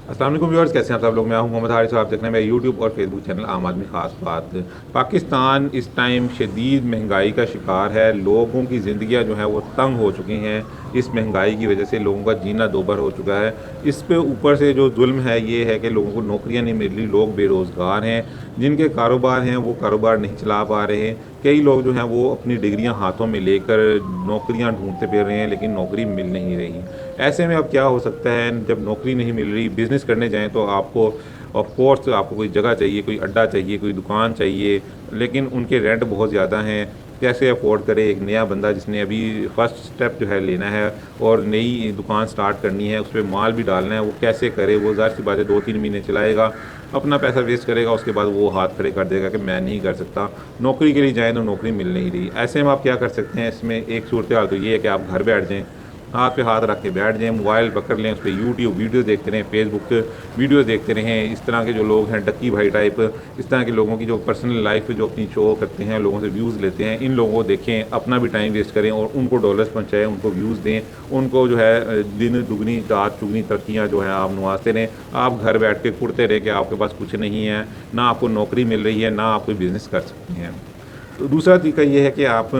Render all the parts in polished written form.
अस्सलाम वालेकुम व्यूअर्स, कैसे हैं आप सब लोग। मैं हूं मोहम्मद हारिस और आप देख रहे हैं मेरा यूट्यूब और फेसबुक चैनल आम आदमी ख़ास बात। पाकिस्तान इस टाइम शदीद महंगाई का शिकार है। लोगों की ज़िंदगियां जो हैं वो तंग हो चुकी हैं। इस महंगाई की वजह से लोगों का जीना दोभर हो चुका है। इस पे ऊपर से जो जुल्म है ये है कि लोगों को नौकरियां नहीं मिल रही, लोग बेरोज़गार हैं। जिनके कारोबार हैं वो कारोबार नहीं चला पा रहे हैं। कई लोग जो हैं वो अपनी डिग्रियां हाथों में लेकर नौकरियां ढूंढते फिर रहे हैं, लेकिन नौकरी मिल नहीं रही। ऐसे में अब क्या हो सकता है, जब नौकरी नहीं मिल रही, बिज़नेस करने जाएँ तो आपको ऑफ कोर्स आपको कोई जगह चाहिए, कोई अड्डा चाहिए, कोई दुकान चाहिए, लेकिन उनके रेंट बहुत ज़्यादा हैं। कैसे अफ़ोर्ड करे एक नया बंदा जिसने अभी फर्स्ट स्टेप जो है लेना है और नई दुकान स्टार्ट करनी है, उस पे माल भी डालना है, वो कैसे करे। वो ज़ाहिर-सी बात है 2-3 महीने चलाएगा, अपना पैसा वेस्ट करेगा, उसके बाद वो हाथ खड़े कर देगा कि मैं नहीं कर सकता। नौकरी के लिए जाएँ तो नौकरी मिल नहीं रही। ऐसे में आप क्या कर सकते हैं, इसमें एक सूरत हाल तो ये है कि आप घर बैठ जाएँ, हाथ पे हाथ रख के बैठ जाएँ, मोबाइल पकड़ लें, उस पे यूट्यूब वीडियो देखते रहें, फेसबुक वीडियोज़ देखते रहें। इस तरह के जो लोग हैं डक्की भाई टाइप, इस तरह के लोगों की जो पर्सनल लाइफ जो अपनी शो करते हैं, लोगों से व्यूज़ लेते हैं, इन लोगों को देखें, अपना भी टाइम वेस्ट करें और उनको डॉलर्स पहुँचाएँ, उनको व्यूज़ दें, उनको जो है दिन दुगनी रात चुगनी तरक्कियाँ जो हैं आप नवाज़ते रहें। आप घर बैठ के कुढ़ते रहें कि आपके पास कुछ नहीं है, ना आपको नौकरी मिल रही है, ना आप कोई बिज़नेस कर सकते हैं। तो दूसरा तरीका ये है कि आप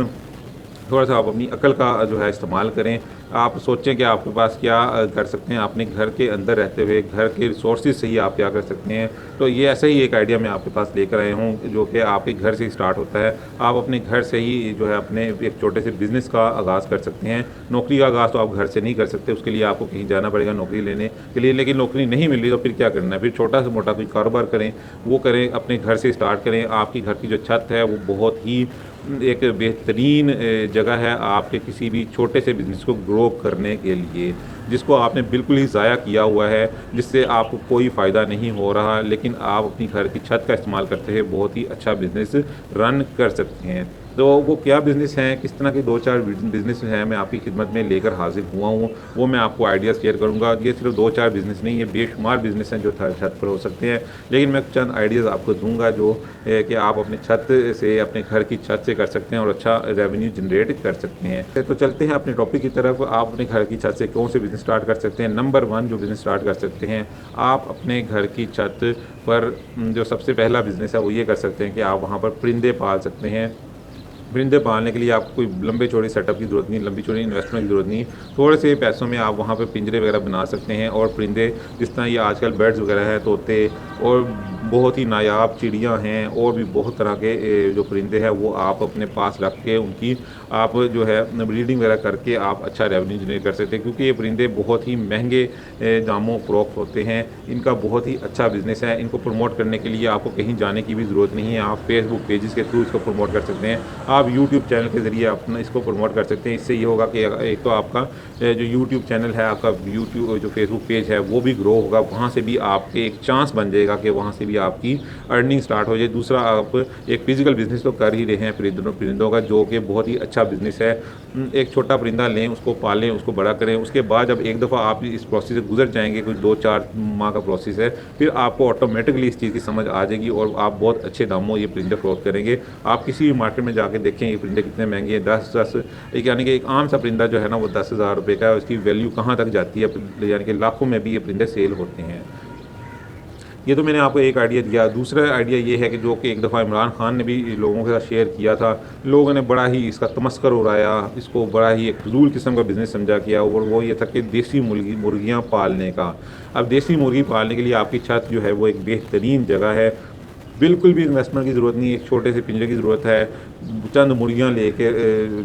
थोड़ा-सा आप अपनी अकल का जो है इस्तेमाल करें। आप सोचें कि आपके पास क्या कर सकते हैं, अपने घर के अंदर रहते हुए, घर के रिसोर्सेज़ से ही आप क्या कर सकते हैं। तो ये ऐसा ही एक आइडिया मैं आपके पास लेकर आया हूँ, जो कि आपके घर से ही स्टार्ट होता है। आप अपने घर से ही जो है अपने एक छोटे से बिज़नेस का आगाज़ कर सकते हैं। नौकरी का आगाज़ तो आप घर से नहीं कर सकते, उसके लिए आपको कहीं जाना पड़ेगा नौकरी लेने के लिए, लेकिन नौकरी नहीं मिल रही तो फिर क्या करना है? फिर छोटा से मोटा कोई कारोबार करें, वो करें, अपने घर से स्टार्ट करें। आपकी घर की जो छत है वो बहुत ही एक बेहतरीन जगह है आपके किसी भी छोटे से बिज़नेस को ग्रो करने के लिए, जिसको आपने बिल्कुल ही ज़ाया किया हुआ है, जिससे आपको कोई फ़ायदा नहीं हो रहा, लेकिन आप अपनी घर की छत का इस्तेमाल करते हुए बहुत ही अच्छा बिज़नेस रन कर सकते हैं। तो वो क्या बिज़नेस हैं, किस तरह के 2-4 बिज़नेस हैं, मैं आपकी खिदमत में लेकर हाज़िर हुआ हूँ, वो मैं आपको आइडिया शेयर करूँगा। ये सिर्फ़ 2-4 बिज़नेस नहीं, ये बेशुमार बिज़नेस हैं जो छत पर हो सकते हैं, लेकिन मैं चंद आइडियाज़ आपको दूँगा जो कि आप अपने छत से, अपने घर की छत से कर सकते हैं और अच्छा रेवेन्यू जनरेट कर सकते हैं। तो चलते हैं अपने टॉपिक की तरफ। आप अपने घर की छत से कौन से बिज़नेस स्टार्ट कर सकते हैं। नंबर 1 जो बिज़नेस स्टार्ट कर सकते हैं, आप अपने घर की छत पर जो सबसे पहला बिज़नेस है वो ये कर सकते हैं कि आप वहाँ पर परिंदे पाल सकते हैं। परिंदे पालने के लिए आपको कोई लंबे चौड़े सेटअप की ज़रूरत नहीं, लंबी चौड़ी इन्वेस्टमेंट की ज़रूरत नहीं। थोड़े से पैसों में आप वहाँ पे पिंजरे वगैरह बना सकते हैं और परिंदे जिस तरह ये आजकल बर्ड्स वगैरह हैं, तोते और बहुत ही नायाब चिड़ियाँ हैं और भी बहुत तरह के जो परिंदे हैं वो आप अपने पास रख के उनकी आप जो है ब्रीडिंग वगैरह करके आप अच्छा रेवेन्यू जनरेट कर सकते हैं, क्योंकि ये परिंदे बहुत ही महंगे दामों फ़रोख्त होते हैं। इनका बहुत ही अच्छा बिज़नेस है। इनको प्रमोट करने के लिए आपको कहीं जाने की भी ज़रूरत नहीं है। आप फेसबुक पेजेस के थ्रू इसको प्रमोट कर सकते हैं। आप यूट्यूब चैनल के ज़रिए अपना इसको प्रमोट कर सकते हैं। इससे ये होगा कि एक तो आपका जो यूट्यूब चैनल है, आपका यूट्यूब जो फेसबुक पेज है वो भी ग्रो होगा, वहाँ से भी आपके एक चांस बन जाएगा कि वहाँ से भी आपकी अर्निंग स्टार्ट हो जाए। दूसरा, आप एक फ़िज़िकल बिज़नेस तो कर ही रहे हैं परिंदों का, जो कि बहुत ही अच्छा बिज़नेस है। एक छोटा परिंदा लें, उसको पालें, उसको बड़ा करें, उसके बाद जब एक दफ़ा आप इस प्रोसेस से गुज़र जाएँगे, कुछ 2-4 माह का प्रोसेस है, फिर आपको ऑटोमेटिकली इस चीज़ की समझ आ जाएगी और आप बहुत अच्छे दामों ये परिंदे फ़रोख्त करेंगे। आप किसी भी मार्केट में जाके देखें ये परिंदे कितने महंगे हैं। 10-10 एक यानी कि एक आम सा परिंदा जो है ना वो 10,000 रुपये का है, उसकी वैल्यू कहाँ तक जाती है, यानी कि लाखों में भी ये परिंदे सेल होते हैं। ये तो मैंने आपको एक आइडिया दिया। दूसरा आइडिया ये है कि जो कि एक दफ़ा इमरान खान ने भी लोगों के साथ शेयर किया था। लोगों ने बड़ा ही इसका तमस्खुर उड़ाया, इसको बड़ा ही एक फ़िज़ूल किस्म का बिज़नेस समझा किया और वो ये था कि देसी मुर्गियाँ पालने का। अब देसी मुर्गी पालने के लिए आपकी छत जो है वो एक बेहतरीन जगह है। बिल्कुल भी इन्वेस्टमेंट की ज़रूरत नहीं है, एक छोटे से पिंजरे की ज़रूरत है। चंद मुर्गियाँ लेके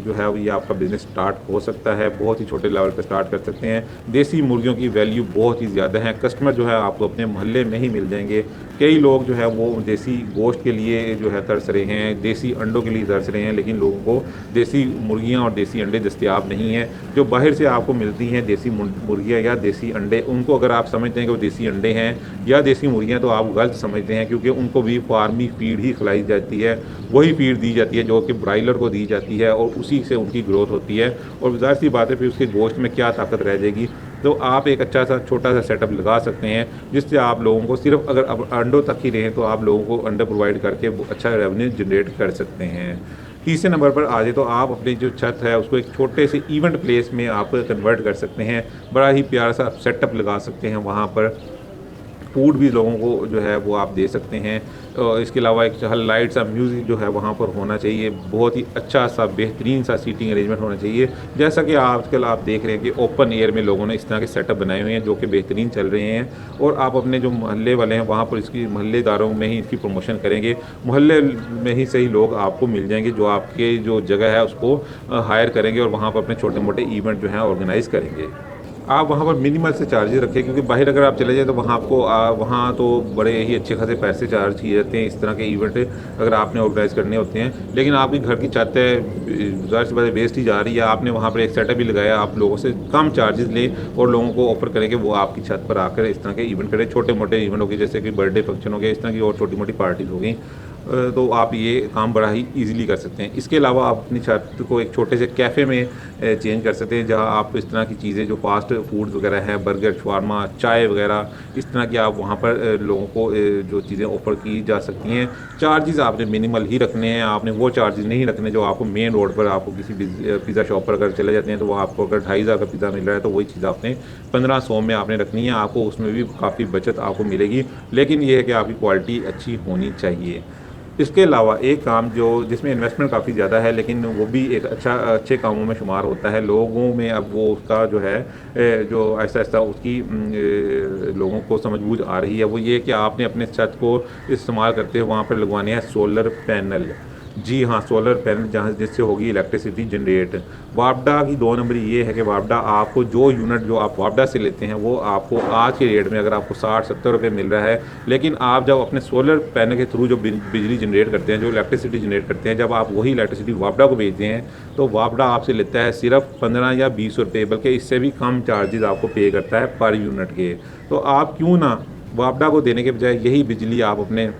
जो है ये आपका बिज़नेस स्टार्ट हो सकता है। बहुत ही छोटे लेवल पे स्टार्ट कर सकते हैं। देसी मुर्गियों की वैल्यू बहुत ही ज़्यादा है। कस्टमर जो है आपको अपने मोहल्ले में ही मिल जाएँगे। कई लोग जो है वो देसी गोश्त के लिए जो है तरस रहे हैं, देसी अंडों के लिए तरस रहे हैं, लेकिन लोगों को देसी मुर्गियाँ और देसी अंडे दस्तयाब नहीं हैं। जो बाहर से आपको मिलती हैं देसी मुर्गियाँ या देसी अंडे, उनको अगर आप समझते हैं कि वो देसी अंडे हैं या देसी मुर्गियाँ, तो आप गलत समझते हैं, क्योंकि उनको भी फार्मी फीड ही खिलाई जाती है। वही फीड दी जाती है जो कि ब्रायलर को दी जाती है और उसी से उनकी ग्रोथ होती है और ज़ाहिर-सी बात है फिर उसके गोश्त में क्या ताकत रह जाएगी। तो आप एक अच्छा सा छोटा सा सेटअप लगा सकते हैं, जिससे आप लोगों को सिर्फ़ अगर अब अंडों तक ही रहें तो आप लोगों को अंडे प्रोवाइड करके वो अच्छा रेवेन्यू जनरेट कर सकते हैं। तीसरे नंबर पर आ जाए तो आप अपनी जो छत है उसको एक छोटे से इवेंट प्लेस में आप कन्वर्ट कर सकते हैं। बड़ा ही प्यारा सा सेटअप लगा सकते हैं वहाँ पर। फूड भी लोगों को जो है वो आप दे सकते हैं। इसके अलावा एक लाइट सा म्यूज़िक जो है वहाँ पर होना चाहिए, बहुत ही अच्छा सा बेहतरीन सा सीटिंग अरेंजमेंट होना चाहिए। जैसा कि आजकल आप देख रहे हैं कि ओपन एयर में लोगों ने इस तरह के सेटअप बनाए हुए हैं जो कि बेहतरीन चल रहे हैं, और आप अपने जो मोहल्ले वाले हैं वहाँ पर इसकी मोहल्लेदारों में ही इसकी प्रमोशन करेंगे, मोहल्ले में ही सही लोग आपको मिल जाएंगे जो आपके जो जगह है उसको हायर करेंगे और वहाँ पर अपने छोटे मोटे इवेंट जो हैं ऑर्गेनाइज़ करेंगे। आप वहाँ पर मिनिमल से चार्जेस रखें, क्योंकि बाहर अगर आप चले जाएँ तो वहाँ आपको वहाँ तो बड़े ही अच्छे खासे पैसे चार्ज किए जाते हैं इस तरह के इवेंट अगर आपने ऑर्गेनाइज़ करने होते हैं। लेकिन आपकी घर की छत है, ज़ाहिर सी बात है वेस्ट ही जा रही है, आपने वहाँ पर एक सेटअप भी लगाया, आप लोगों से कम चार्जेस लें और लोगों को ऑफ़र करें कि वो आपकी छत पर आकर इस तरह के इवेंट करें। छोटे मोटे इवेंट हो गए जैसे कि बर्थडे फंक्शन हो गया, इस तरह की और छोटी मोटी पार्टीज़ हो गई, तो आप ये काम बड़ा ही ईज़िली कर सकते हैं। इसके अलावा आप अपनी छत को एक छोटे से कैफ़े में चेंज कर सकते हैं, जहाँ आप इस तरह की चीज़ें जो फ़ास्ट फूड्स वगैरह हैं, बर्गर, शवारमा, चाय वगैरह, इस तरह की आप वहाँ पर लोगों को जो चीज़ें ऑफ़र की जा सकती हैं। चार्जेज़ आपने मिनिमल ही रखने हैं, आपने वो चार्जेज़ नहीं रखने जो आपको मेन रोड पर आपको किसी पिज़्ज़ा शॉप पर अगर चले जाते हैं तो वो आपको अगर 2500 का पिज़्ज़ा मिल रहा है तो वही चीज़ आपने 1500 में आपने रखनी है। आपको उसमें भी काफ़ी बचत आपको मिलेगी, लेकिन ये है कि आपकी क्वालिटी अच्छी होनी चाहिए। इसके अलावा एक काम जो जिसमें इन्वेस्टमेंट काफ़ी ज़्यादा है, लेकिन वो भी एक अच्छे कामों में शुमार होता है, लोगों में अब वो उसका जो है जो ऐसा उसकी लोगों को समझ-बूझ आ रही है, वो ये कि आपने अपने छत को इस्तेमाल करते हुए वहाँ पर लगवाने हैं सोलर पैनल। जी हाँ, सोलर पैनल जहाँ जिससे होगी इलेक्ट्रिसिटी जनरेट। वापडा की 2 नंबरी ये है कि वापडा आपको जो यूनिट जो आप वापडा से लेते हैं वो आपको आज के रेट में अगर आपको 60-70 रुपये मिल रहा है, लेकिन आप जब अपने सोलर पैनल के थ्रू जो बिजली जनरेट करते हैं, जो इलेक्ट्रिसिटी जनरेट करते हैं, जब आप वही इलेक्ट्रिसिटी वापडा को भेजते हैं तो वापडा आपसे लेता है सिर्फ 15 या 20 रुपये, बल्कि इससे भी कम चार्जेज़ आपको पे करता है पर यूनिट के। तो आप क्यों ना वापडा को देने के बजाय यही बिजली आप अपने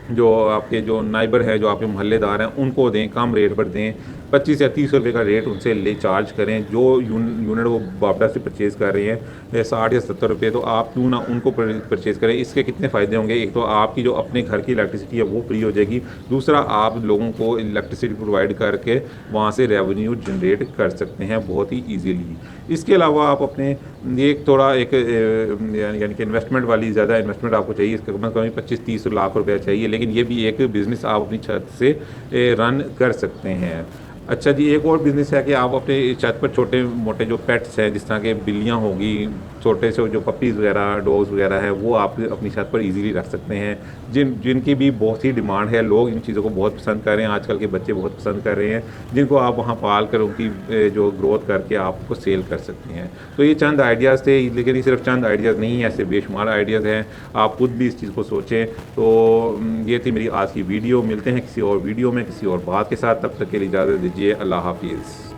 जो आपके जो नाइबर है, जो आपके मोहल्लेदार हैं, उनको दें, कम रेट पर दें। 25 या 30 रुपये का रेट उनसे ले चार्ज करें। जो यूनिट वो वापडा से परचेज़ कर रहे हैं 60 या 70 रुपये, तो आप क्यों ना उनको परचेज़ करें। इसके कितने फ़ायदे होंगे, एक तो आपकी जो अपने घर की इलेक्ट्रिसिटी है वो फ्री हो जाएगी, दूसरा आप लोगों को इलेक्ट्रिसिटी प्रोवाइड करके वहाँ से रेवेन्यू जनरेट कर सकते हैं बहुत ही ईजीली। इसके अलावा आप अपने एक थोड़ा एक यानी कि इन्वेस्टमेंट वाली ज़्यादा इन्वेस्टमेंट आपको चाहिए, इसका कम से कम 25-30 लाख रुपया चाहिए, लेकिन ये भी एक बिज़नेस आप अपनी छत से रन कर सकते हैं। अच्छा जी, एक और बिज़नेस है कि आप अपने छत पर छोटे मोटे जो पेट्स हैं, जिस तरह के बिल्लियाँ होगी, छोटे से जो पपीज़ वगैरह, डॉग्स वगैरह हैं, वो आप अपनी छत पर इजीली रख सकते हैं, जिनकी भी बहुत ही डिमांड है। लोग इन चीज़ों को बहुत पसंद कर रहे हैं, आजकल के बच्चे बहुत पसंद कर रहे हैं, जिनको आप वहाँ पाल कर उनकी जो ग्रोथ करके आप उसको सेल कर सकते हैं। तो ये चंद आइडियाज़ थे, लेकिन ये सिर्फ चंद आइडियाज़ नहीं हैं, ऐसे बेशुमार आइडियाज़ हैं, आप खुद भी इस चीज़ को सोचें। तो ये थी मेरी आज की वीडियो। मिलते हैं किसी और वीडियो में किसी और बात के साथ, तब तक के लिए इजाज़त दीजिए। अल्लाह हाफिज़।